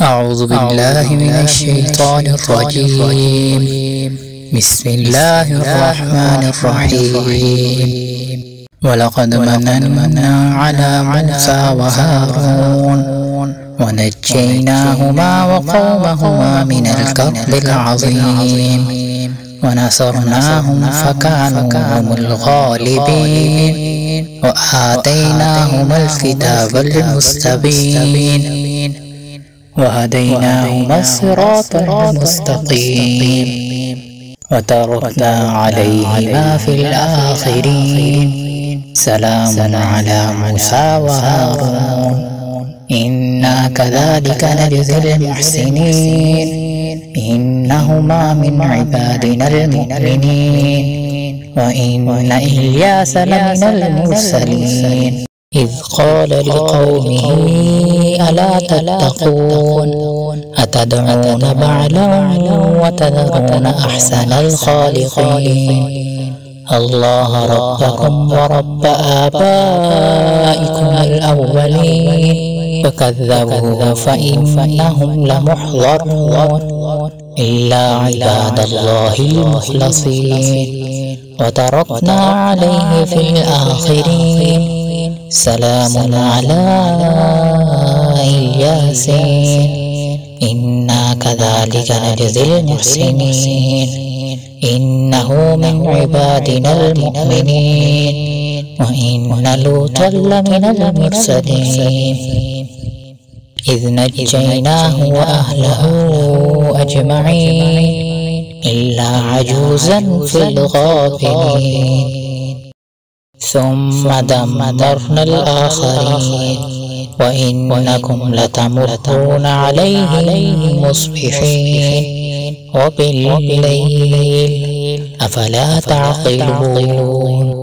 أعوذ بالله من الشيطان الرجيم. بسم الله الرحمن الرحيم. ولقد مننا على موسى وهارون ونجيناهما وقومهما من الكرب العظيم ونصرناهم فكانوا هم الغالبين وآتيناهما الكتاب المستبين وهديناهما الصراط المستقيم وتركنا عليهما في الآخرين. سلام على موسى وهارون إنا كذلك نجزي المحسنين إنهما من عبادنا المؤمنين وإن إلياس لمن المرسلين إذ قال لقومه ألا تتقون أتدعون بعلا وتذرون أحسن الخالقين الله ربكم ورب آبائكم الأولين فكذبوه فإنهم لمحضرون إلا عباد الله المخلصين وتركنا عليه في الآخرين. سلام على الياسين إنا كذلك نجزي المحسنين إنه من عبادنا المؤمنين وإن لوطا لمن المرسلين إذ نجيناه وأهله أجمعين إلا عجوزا في الغابرين ثم دمرنا الآخرين وإنكم لتمرون عليهم مصبحين وبالليل أفلا تعقلون.